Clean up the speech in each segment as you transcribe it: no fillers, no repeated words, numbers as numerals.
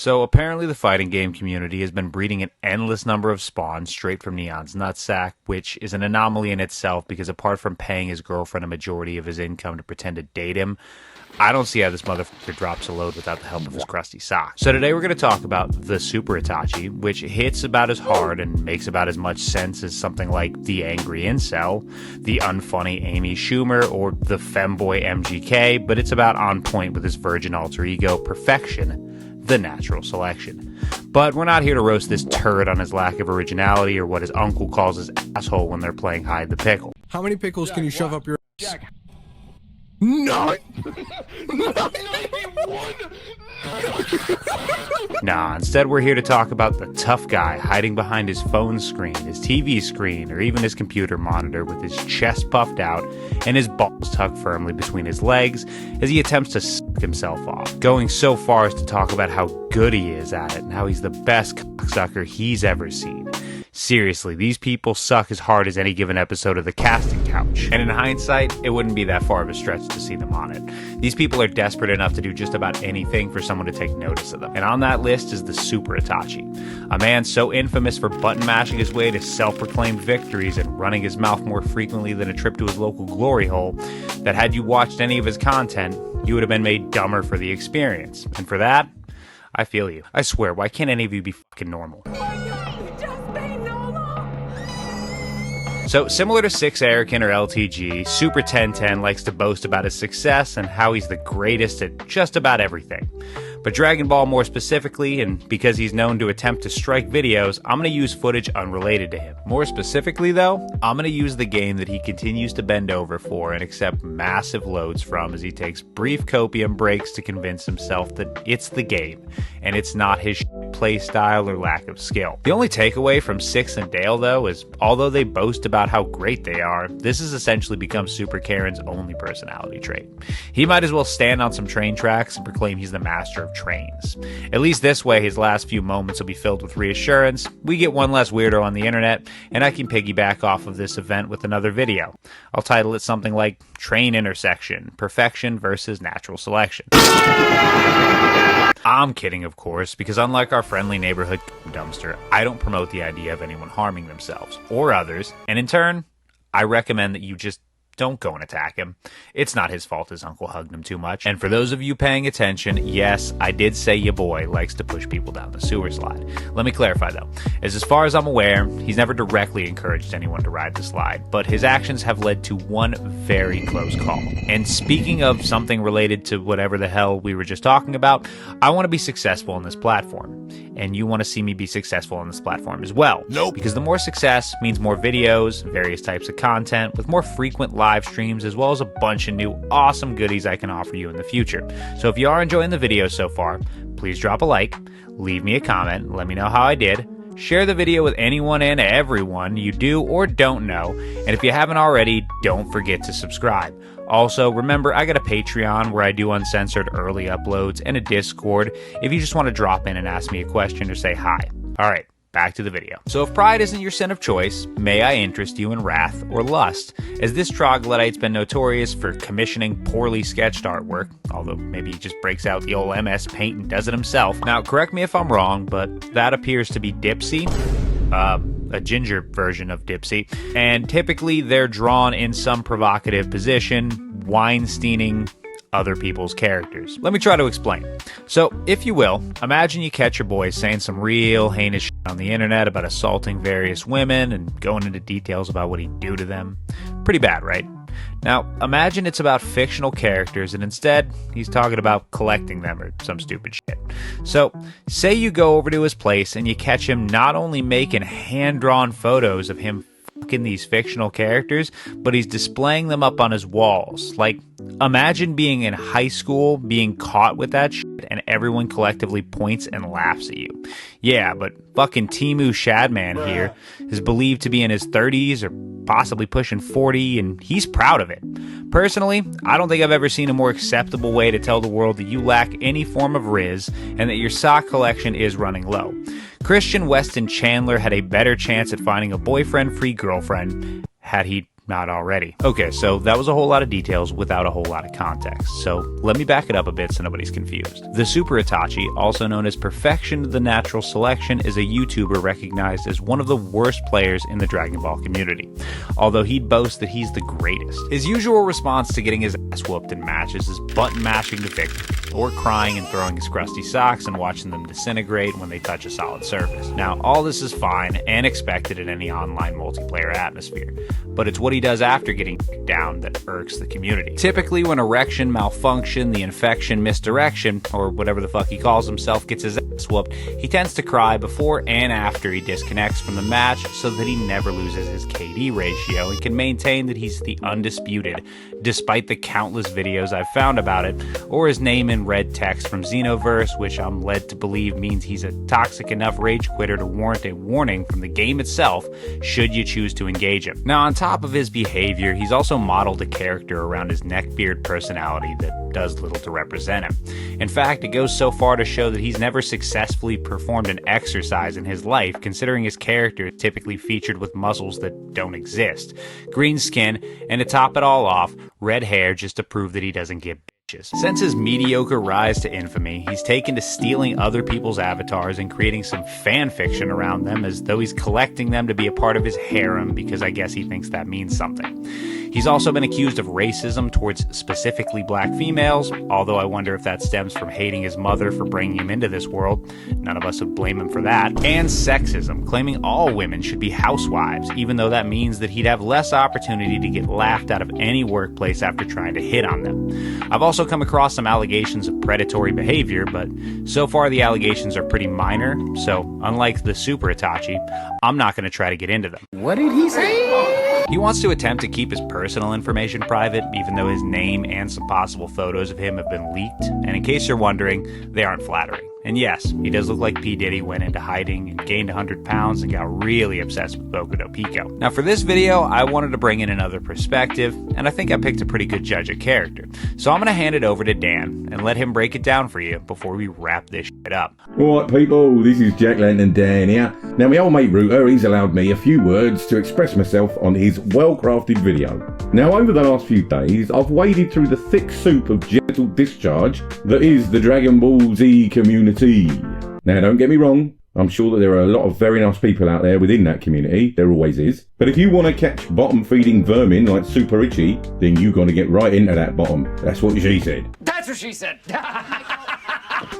So apparently the fighting game community has been breeding an endless number of spawns straight from Neon's nutsack, which is an anomaly in itself because apart from paying his girlfriend a majority of his income to pretend to date him, I don't see how this motherfucker drops a load without the help of his crusty sock. So today we're going to talk about TheSuperItachi, which hits about as hard and makes about as much sense as something like The Angry Incel, The Unfunny Amy Schumer, or The Femboy MGK, but it's about on point with his virgin alter ego, Perfection, the natural selection. But we're not here to roast this turd on his lack of originality or what his uncle calls his asshole when they're playing hide the pickle. How many pickles can you shove up your ass? Not Nah, instead we're here to talk about the tough guy hiding behind his phone screen, his TV screen, or even his computer monitor with his chest puffed out and his balls tucked firmly between his legs as he attempts to suck himself off. Going so far as to talk about how good he is at it and how he's the best cocksucker he's ever seen. Seriously, these people suck as hard as any given episode of The Casting Couch. And in hindsight, it wouldn't be that far of a stretch to see them on it. These people are desperate enough to do just about anything for someone to take notice of them. And on that list is TheSuperItachi, a man so infamous for button mashing his way to self-proclaimed victories and running his mouth more frequently than a trip to his local glory hole, that had you watched any of his content, you would have been made dumber for the experience. And for that, I feel you. I swear, why can't any of you be fucking normal? So, similar to 6Erican or LTG, Super 1010 likes to boast about his success and how he's the greatest at just about everything. But Dragon Ball more specifically, and because he's known to attempt to strike videos, I'm going to use footage unrelated to him. More specifically though, I'm going to use the game that he continues to bend over for and accept massive loads from as he takes brief copium breaks to convince himself that it's the game, and it's not his play style or lack of skill. The only takeaway from Six and Dale though is, although they boast about how great they are, this has essentially become Super Karen's only personality trait. He might as well stand on some train tracks and proclaim he's the master of trains. At least this way his last few moments will be filled with reassurance, we get one less weirdo on the internet, and I can piggyback off of this event with another video. I'll title it something like Train Intersection, Perfection versus Natural Selection. I'm kidding, of course, because unlike our friendly neighborhood dumpster, I don't promote the idea of anyone harming themselves or others, and in turn, I recommend that you just don't go and attack him. It's not his fault his uncle hugged him too much. And for those of you paying attention, yes, I did say your boy likes to push people down the sewer slide. Let me clarify though, as far as I'm aware, he's never directly encouraged anyone to ride the slide, but his actions have led to one very close call. And speaking of something related to whatever the hell we were just talking about, I want to be successful on this platform. And you want to see me be successful on this platform as well. Nope. Because the more success means more videos, various types of content, with more frequent live streams, as well as a bunch of new awesome goodies I can offer you in the future. So if you are enjoying the video so far, please drop a like, leave me a comment, let me know how I did, share the video with anyone and everyone you do or don't know, and if you haven't already, don't forget to subscribe. Also, remember, I got a Patreon where I do uncensored early uploads and a Discord if you just want to drop in and ask me a question or say hi. Alright, back to the video. So if pride isn't your sin of choice, may I interest you in wrath or lust, as this troglodyte's been notorious for commissioning poorly sketched artwork, although maybe he just breaks out the old MS Paint and does it himself. Now, correct me if I'm wrong, but that appears to be Dipsy. A ginger version of Dipsy, and typically they're drawn in some provocative position, Weinsteining other people's characters. Let me try to explain. So, if you will, imagine you catch your boy saying some real heinous shit on the internet about assaulting various women and going into details about what he'd do to them. Pretty bad, right? Now, imagine it's about fictional characters and instead, he's talking about collecting them or some stupid shit. So, say you go over to his place and you catch him not only making hand-drawn photos of him fucking these fictional characters, but he's displaying them up on his walls. Like, imagine being in high school, being caught with that shit, and everyone collectively points and laughs at you. Yeah, but fucking Timu Shadman here is believed to be in his 30s or possibly pushing 40, and he's proud of it. Personally, I don't think I've ever seen a more acceptable way to tell the world that you lack any form of riz and that your sock collection is running low. Christian Weston Chandler had a better chance at finding a boyfriend-free girlfriend had he not already. Okay, so that was a whole lot of details without a whole lot of context. So let me back it up a bit so nobody's confused. TheSuperItachi, also known as Perfection the Natural Selection, is a YouTuber recognized as one of the worst players in the Dragon Ball community, although he'd boast that he's the greatest. His usual response to getting his ass whooped in matches is button mashing to victory, or crying and throwing his crusty socks and watching them disintegrate when they touch a solid surface. Now, all this is fine and expected in any online multiplayer atmosphere, but it's what he does after getting down that irks the community. Typically, when erection malfunction, the infection misdirection, or whatever the fuck he calls himself, gets his ass whooped, he tends to cry before and after he disconnects from the match so that he never loses his KD ratio and can maintain that he's the undisputed, despite the countless videos I've found about it, or his name in red text from Xenoverse, which I'm led to believe means he's a toxic enough rage quitter to warrant a warning from the game itself should you choose to engage him. Now, on top of his behavior, he's also modeled a character around his neckbeard personality that does little to represent him. In fact, it goes so far to show that he's never successfully performed an exercise in his life, considering his character is typically featured with muscles that don't exist, green skin, and to top it all off, red hair just to prove that he doesn't get bitches. Since his mediocre rise to infamy, he's taken to stealing other people's avatars and creating some fan fiction around them as though he's collecting them to be a part of his harem because I guess he thinks that means something. He's also been accused of racism towards specifically black females, although I wonder if that stems from hating his mother for bringing him into this world. None of us would blame him for that. And sexism, claiming all women should be housewives, even though that means that he'd have less opportunity to get laughed out of any workplace after trying to hit on them. I've also come across some allegations of predatory behavior, but so far the allegations are pretty minor, so unlike TheSuperItachi, I'm not going to try to get into them. What did he say? He wants to attempt to keep his personal information private, even though his name and some possible photos of him have been leaked, and in case you're wondering, they aren't flattering. And yes, he does look like P. Diddy went into hiding and gained 100 pounds and got really obsessed with Boku no Pico. Now for this video, I wanted to bring in another perspective, and I think I picked a pretty good judge of character. So I'm going to hand it over to Dan and let him break it down for you before we wrap this shit up. Alright people, this is Jack Lantern Dan here. Now my old mate Router, he's allowed me a few words to express myself on his well-crafted video. Now over the last few days, I've waded through the thick soup of gentle discharge that is the Dragon Ball Z community. Now don't get me wrong, I'm sure that there are a lot of very nice people out there within that community, there always is. But if you want to catch bottom feeding vermin like Super Itchy, then you got to get right into that bottom. That's what she said. That's what she said.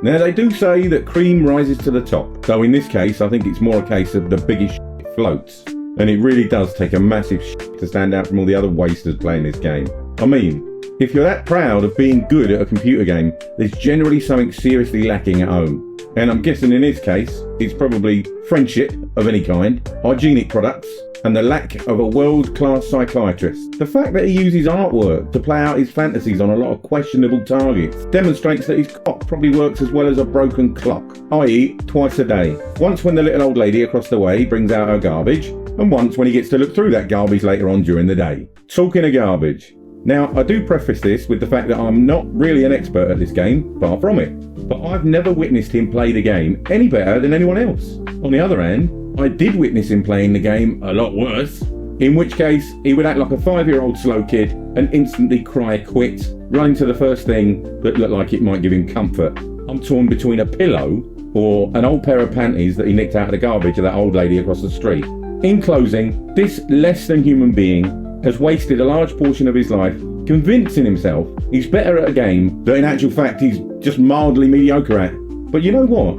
Now they do say that cream rises to the top, though in this case I think it's more a case of the biggest shit floats. And it really does take a massive shit to stand out from all the other wasters playing this game. I mean, if you're that proud of being good at a computer game, there's generally something seriously lacking at home. And I'm guessing in this case, it's probably friendship of any kind, hygienic products, and the lack of a world-class psychiatrist. The fact that he uses artwork to play out his fantasies on a lot of questionable targets demonstrates that his cock probably works as well as a broken clock, i.e. twice a day. Once when the little old lady across the way brings out her garbage, and once when he gets to look through that garbage later on during the day. Talking of garbage. Now, I do preface this with the fact that I'm not really an expert at this game, far from it. But I've never witnessed him play the game any better than anyone else. On the other hand, I did witness him playing the game a lot worse, in which case he would act like a 5-year-old slow kid and instantly cry quit, running to the first thing that looked like it might give him comfort. I'm torn between a pillow or an old pair of panties that he nicked out of the garbage of that old lady across the street. In closing, this less than human being has wasted a large portion of his life convincing himself he's better at a game that in actual fact he's just mildly mediocre at. But you know what?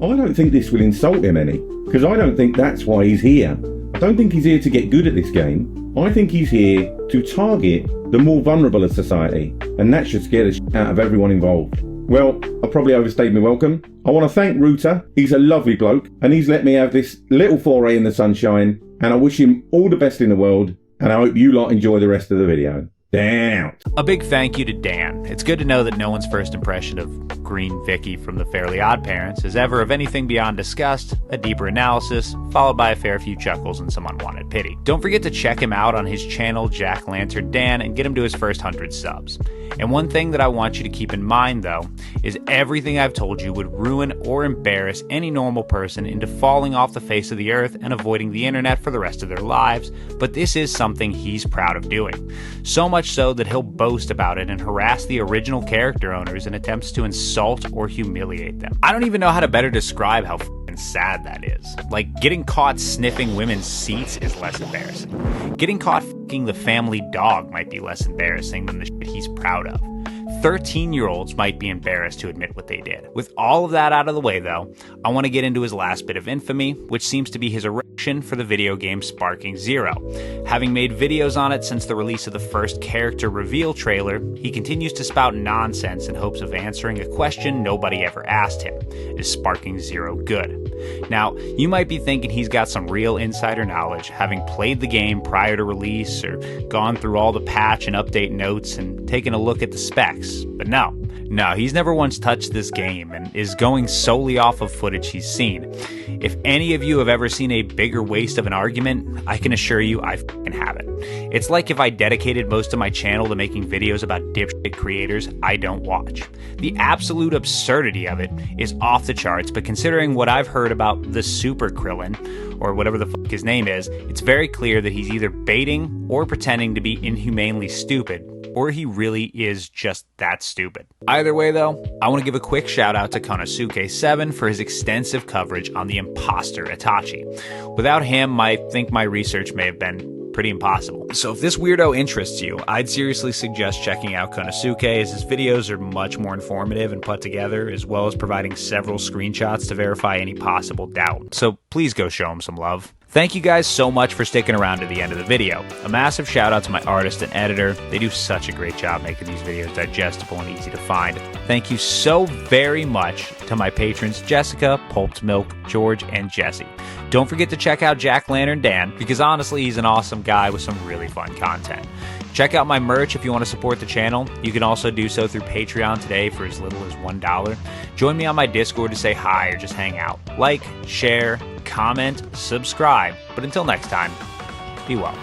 I don't think this will insult him any, because I don't think that's why he's here. I don't think he's here to get good at this game. I think he's here to target the more vulnerable of society, and that should scare the shit out of everyone involved. Well, I probably overstayed my welcome. I want to thank Router. He's a lovely bloke, and he's let me have this little foray in the sunshine, and I wish him all the best in the world, and I hope you lot enjoy the rest of the video. down. A big thank you to Dan. It's good to know that no one's first impression of Green Vicky from the Fairly Odd Parents is ever of anything beyond disgust, a deeper analysis, followed by a fair few chuckles and some unwanted pity. Don't forget to check him out on his channel, Jack Lantern Dan, and get him to his first 100 subs. And one thing that I want you to keep in mind, though, is everything I've told you would ruin or embarrass any normal person into falling off the face of the earth and avoiding the internet for the rest of their lives, but this is something he's proud of doing. So much so that he'll boast about it and harass the original character owners in attempts to insult or humiliate them. I don't even know how to better describe how f***ing sad that is. Like, getting caught sniffing women's seats is less embarrassing. Getting caught f***ing the family dog might be less embarrassing than the shit he's proud of. 13-year-olds might be embarrassed to admit what they did. With all of that out of the way, though, I want to get into his last bit of infamy, which seems to be his erection for the video game Sparking Zero. Having made videos on it since the release of the first character reveal trailer, he continues to spout nonsense in hopes of answering a question nobody ever asked him. Is Sparking Zero good? Now, you might be thinking he's got some real insider knowledge, having played the game prior to release or gone through all the patch and update notes and taken a look at the specs. But no, he's never once touched this game and is going solely off of footage he's seen. If any of you have ever seen a bigger waste of an argument, I can assure you I f***ing haven't. It's like if I dedicated most of my channel to making videos about dipshit creators I don't watch. The absolute absurdity of it is off the charts, but considering what I've heard about the Super Krillin, or whatever the fuck his name is, it's very clear that he's either baiting or pretending to be inhumanely stupid, or he really is just that stupid. Either way though, I want to give a quick shout out to Konosuke7 for his extensive coverage on the imposter Itachi. Without him, I think my research may have been pretty impossible. So if this weirdo interests you, I'd seriously suggest checking out Konosuke, as his videos are much more informative and put together, as well as providing several screenshots to verify any possible doubt. So please go show him some love. Thank you guys so much for sticking around to the end of the video. A massive shout out to my artist and editor. They do such a great job making these videos digestible and easy to find. Thank you so very much to my patrons Jessica, Pulped Milk, George, and Jesse. Don't forget to check out Jack Lantern Dan, because honestly he's an awesome guy with some really fun content. Check out my merch if you want to support the channel. You can also do so through Patreon today for as little as $1. Join me on my Discord to say hi or just hang out. Like, share, comment, subscribe. But until next time, be well.